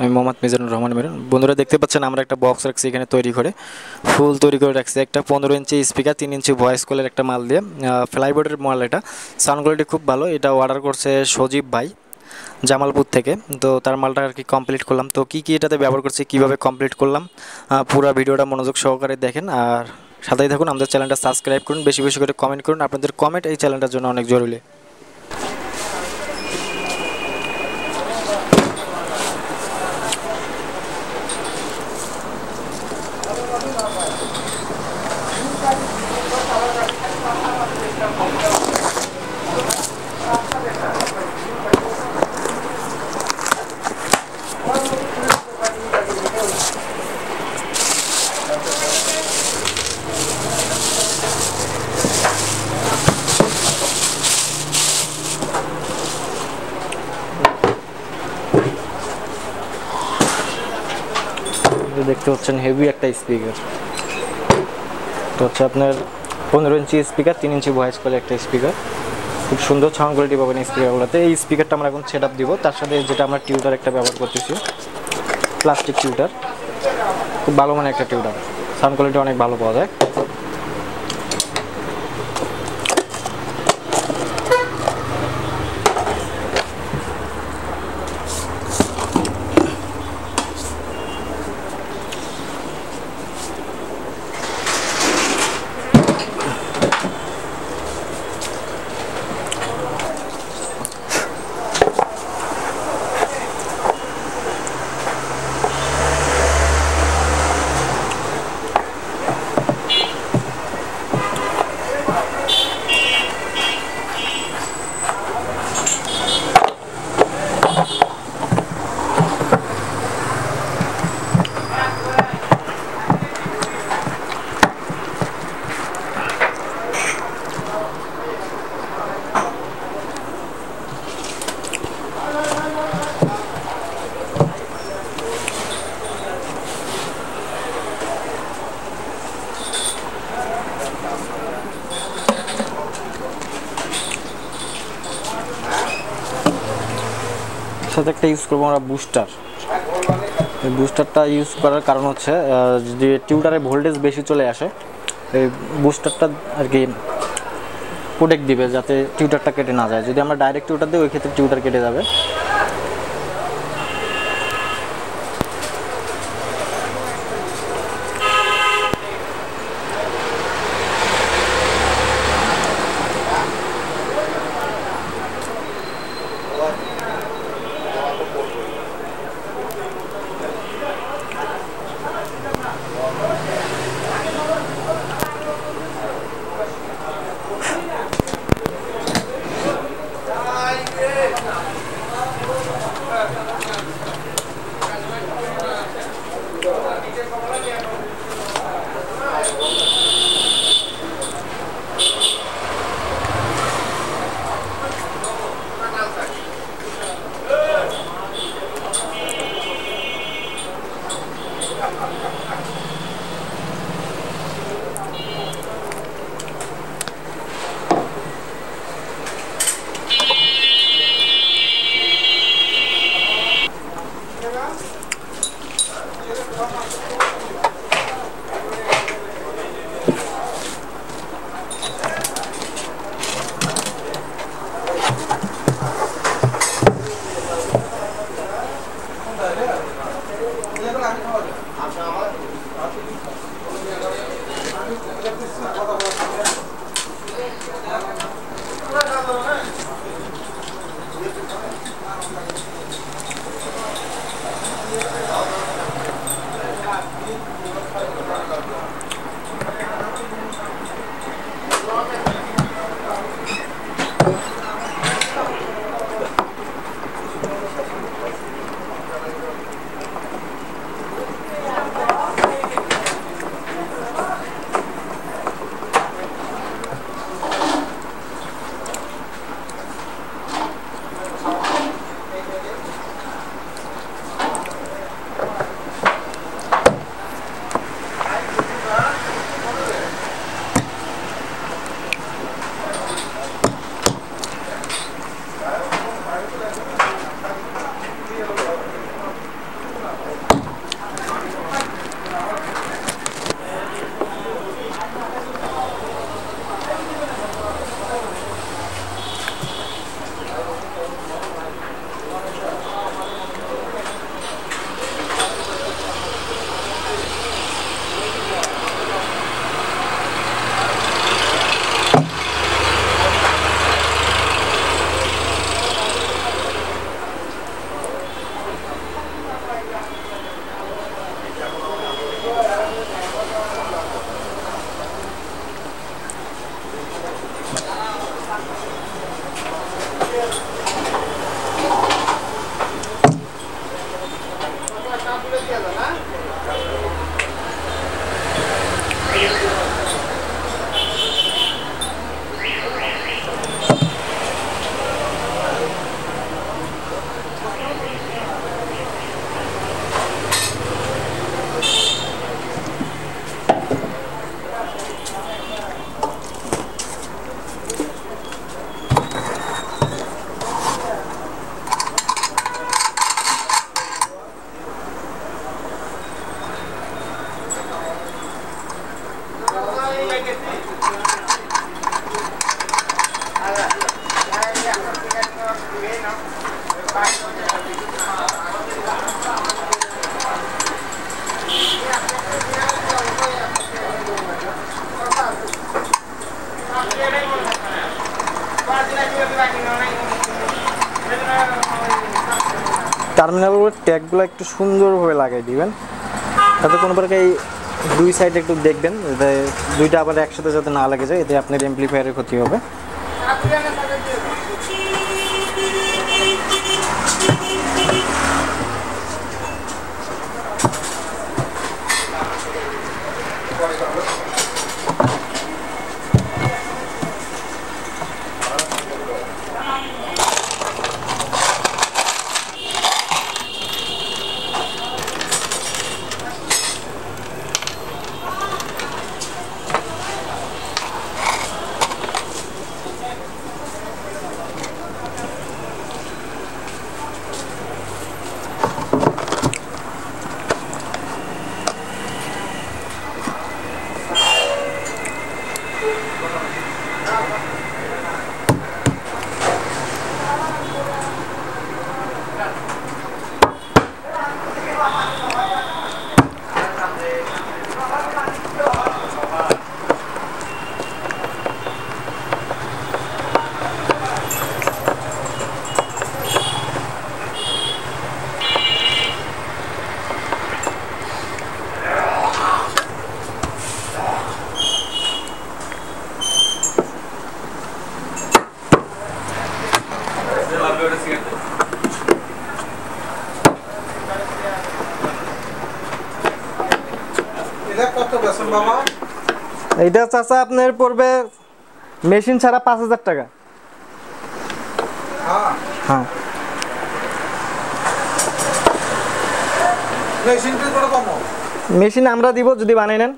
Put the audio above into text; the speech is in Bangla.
আমি মোহাম্মদ মিজানুর রহমান মিরন। বন্ধুরা দেখতে পাচ্ছেন আমরা একটা বক্স রাখছি এখানে তৈরি করে, ফুল তৈরি করে রাখছি। একটা 15 ইঞ্চি স্পিকার, 3 ইঞ্চি ভয়েস কলের একটা মাল দিয়ে, ফ্লাইবোর্ডের মাল। এটা সাউন্ড কোয়ালিটি খুব ভালো। এটা অর্ডার করছে সজীব ভাই জামালপুর থেকে। তো তার মালটা আর কি কমপ্লিট করলাম। তো কী কী এটাতে ব্যবহার করছি, কীভাবে কমপ্লিট করলাম, পুরো ভিডিওটা মনোযোগ সহকারে দেখেন আর সাথেই থাকুন। আমাদের চ্যানেলটা সাবস্ক্রাইব করুন, বেশি বেশি করে কমেন্ট করুন। আপনাদের কমেন্ট এই চ্যানেলটার জন্য অনেক জরুরি। দেখতে পাচ্ছেন হেভি একটা স্পিকার। তো হচ্ছে আপনার 15 ইঞ্চি স্পিকার, 3 ইঞ্চি ভয়েস কলে একটা স্পিকার। খুব সুন্দর সাউন্ড কোয়ালিটি পাবেন এই স্পিকারগুলোতে। এই স্পিকারটা আমরা এখন সেট আপ দিব। তার সাথে যেটা আমরা টিউটার একটা ব্যবহার করতেছি, প্লাস্টিক টিউটার, খুব ভালো মানের একটা টিউটার। সাউন্ড কোয়ালিটি অনেক ভালো পাওয়া যায়। সাথে একটা ইউজ করবো আমরা বুস্টার। এই বুস্টারটা ইউজ করার কারণ হচ্ছে যদি টিউটারে ভোল্টেজ বেশি চলে আসে, এই বুস্টারটা আর কি প্রোটেক্ট দিবে যাতে টিউটারটা কেটে না যায়। যদি আমরা ডাইরেক্ট টিউটার দিই ওই ক্ষেত্রে টিউটার কেটে যাবে। টার্মিনালগুলোর ট্যাগগুলো একটু সুন্দরভাবে লাগিয়ে দিবেন, তাতে কোনো প্রকার এই দুই সাইড একটু দেখবেন যাতে দুইটা আবার একসাথে যাতে না লাগে যায়, এতে আপনার অ্যাম্প্লিফায়ারের ক্ষতি হবে। এইটা চাচা আপনার পড়বে মেশিন ছাড়া 5000 টাকা। হ্যাঁ মেশিন আমরা দিব যদি বানিয়ে নেন।